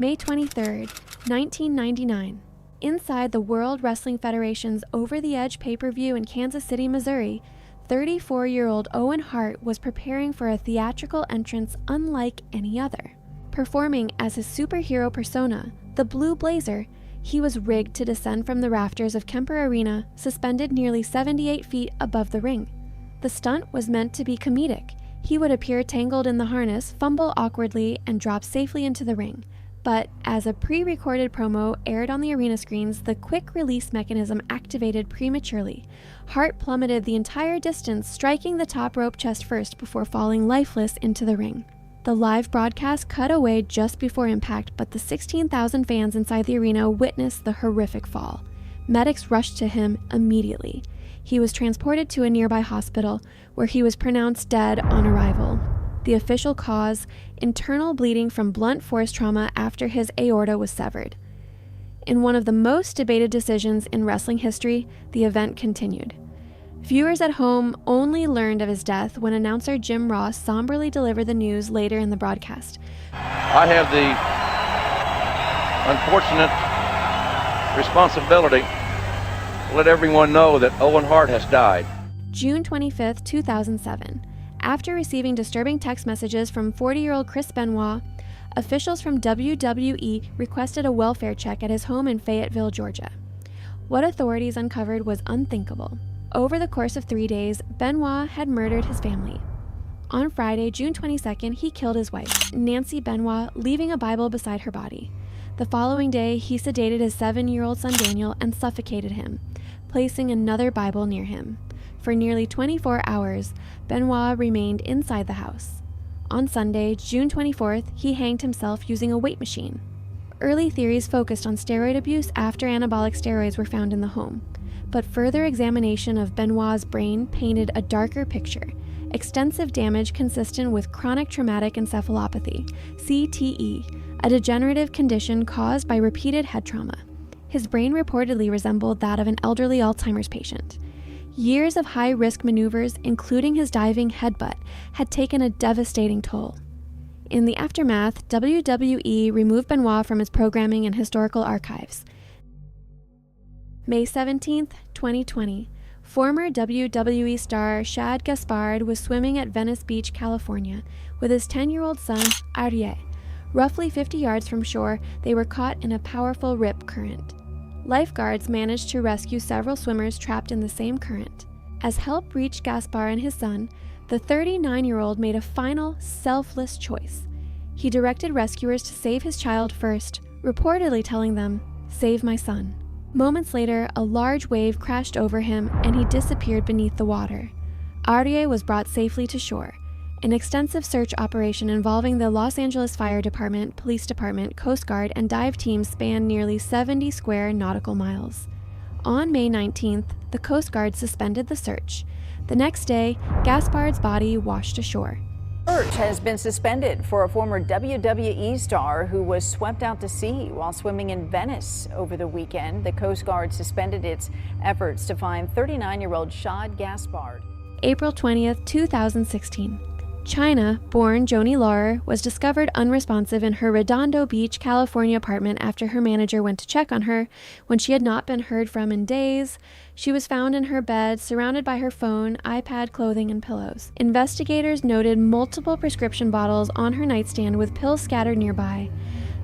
May 23, 1999. Inside the World Wrestling Federation's Over the Edge pay-per-view in Kansas City, Missouri, 34-year-old Owen Hart was preparing for a theatrical entrance unlike any other. Performing as his superhero persona, the Blue Blazer, he was rigged to descend from the rafters of Kemper Arena, suspended nearly 78 feet above the ring. The stunt was meant to be comedic. He would appear tangled in the harness, fumble awkwardly, and drop safely into the ring. But as a pre-recorded promo aired on the arena screens, the quick release mechanism activated prematurely. Hart plummeted the entire distance, striking the top rope chest first before falling lifeless into the ring. The live broadcast cut away just before impact, but the 16,000 fans inside the arena witnessed the horrific fall. Medics rushed to him immediately. He was transported to a nearby hospital, where he was pronounced dead on arrival. The official cause: internal bleeding from blunt force trauma after his aorta was severed. In one of the most debated decisions in wrestling history, the event continued. Viewers at home only learned of his death when announcer Jim Ross somberly delivered the news later in the broadcast. I have the unfortunate responsibility to let everyone know that Owen Hart has died. June 25, 2007. After receiving disturbing text messages from 40-year-old Chris Benoit, officials from WWE requested a welfare check at his home in Fayetteville, Georgia. What authorities uncovered was unthinkable. Over the course of 3 days, Benoit had murdered his family. On Friday, June 22nd, he killed his wife, Nancy Benoit, leaving a Bible beside her body. The following day, he sedated his 7-year-old son Daniel and suffocated him, placing another Bible near him. For nearly 24 hours, Benoit remained inside the house. On Sunday, June 24th, he hanged himself using a weight machine. Early theories focused on steroid abuse after anabolic steroids were found in the home. But further examination of Benoit's brain painted a darker picture: extensive damage consistent with chronic traumatic encephalopathy, CTE, a degenerative condition caused by repeated head trauma. His brain reportedly resembled that of an elderly Alzheimer's patient. Years of high-risk maneuvers, including his diving headbutt, had taken a devastating toll. In the aftermath, WWE removed Benoit from its programming and historical archives. May 17, 2020, former WWE star Shad Gaspard was swimming at Venice Beach, California, with his 10-year-old son, Ariel. Roughly 50 yards from shore, they were caught in a powerful rip current. Lifeguards managed to rescue several swimmers trapped in the same current. As help reached Gaspard and his son, the 39-year-old made a final, selfless choice. He directed rescuers to save his child first, reportedly telling them, "Save my son." Moments later, a large wave crashed over him and he disappeared beneath the water. Ariel was brought safely to shore. An extensive search operation involving the Los Angeles Fire Department, Police Department, Coast Guard, and dive teams spanned nearly 70 square nautical miles. On May 19th, the Coast Guard suspended the search. The next day, Gaspard's body washed ashore. Search has been suspended for a former WWE star who was swept out to sea while swimming in Venice over the weekend. The Coast Guard suspended its efforts to find 39-year-old Shad Gaspard. April 20th, 2016. Chyna, born Joni Laurer, was discovered unresponsive in her Redondo Beach, California apartment after her manager went to check on her. When she had not been heard from in days, she was found in her bed, surrounded by her phone, iPad, clothing, and pillows. Investigators noted multiple prescription bottles on her nightstand with pills scattered nearby.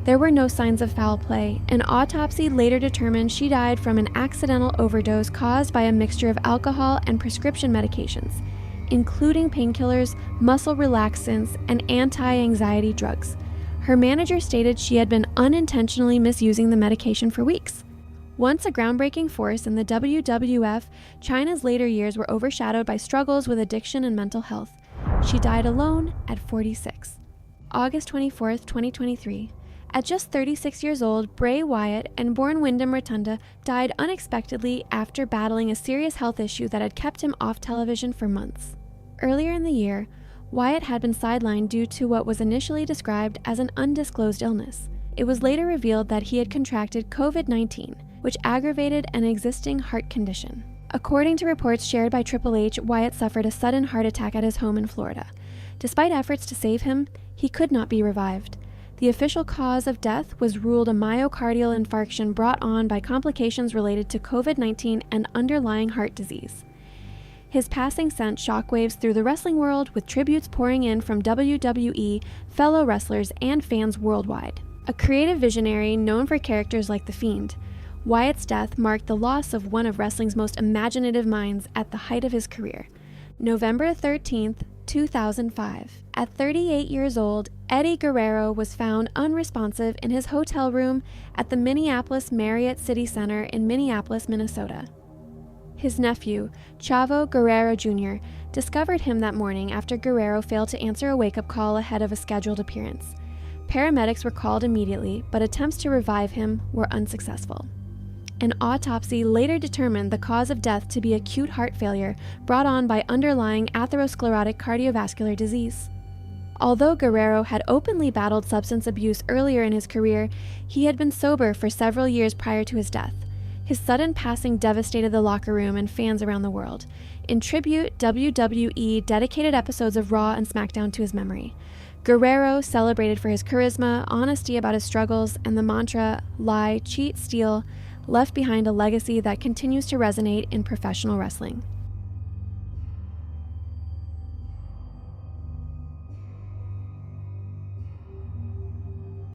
There were no signs of foul play. An autopsy later determined she died from an accidental overdose caused by a mixture of alcohol and prescription medications, including painkillers, muscle relaxants, and anti-anxiety drugs. Her manager stated she had been unintentionally misusing the medication for weeks. Once a groundbreaking force in the WWF, Chyna's later years were overshadowed by struggles with addiction and mental health. She died alone at 46. August 24, 2023. At just 36 years old, Bray Wyatt and born Wyndham Rotunda died unexpectedly after battling a serious health issue that had kept him off television for months. Earlier in the year, Wyatt had been sidelined due to what was initially described as an undisclosed illness. It was later revealed that he had contracted COVID-19, which aggravated an existing heart condition. According to reports shared by Triple H, Wyatt suffered a sudden heart attack at his home in Florida. Despite efforts to save him, he could not be revived. The official cause of death was ruled a myocardial infarction brought on by complications related to COVID-19 and underlying heart disease. His passing sent shockwaves through the wrestling world, with tributes pouring in from WWE, fellow wrestlers, and fans worldwide. A creative visionary known for characters like The Fiend, Wyatt's death marked the loss of one of wrestling's most imaginative minds at the height of his career. November 13th, 2005. At 38 years old, Eddie Guerrero was found unresponsive in his hotel room at the Minneapolis Marriott City Center in Minneapolis, Minnesota. His nephew, Chavo Guerrero Jr., discovered him that morning after Guerrero failed to answer a wake-up call ahead of a scheduled appearance. Paramedics were called immediately, but attempts to revive him were unsuccessful. An autopsy later determined the cause of death to be acute heart failure brought on by underlying atherosclerotic cardiovascular disease. Although Guerrero had openly battled substance abuse earlier in his career, he had been sober for several years prior to his death. His sudden passing devastated the locker room and fans around the world. In tribute, WWE dedicated episodes of Raw and SmackDown to his memory. Guerrero, celebrated for his charisma, honesty about his struggles, and the mantra, lie, cheat, steal, left behind a legacy that continues to resonate in professional wrestling.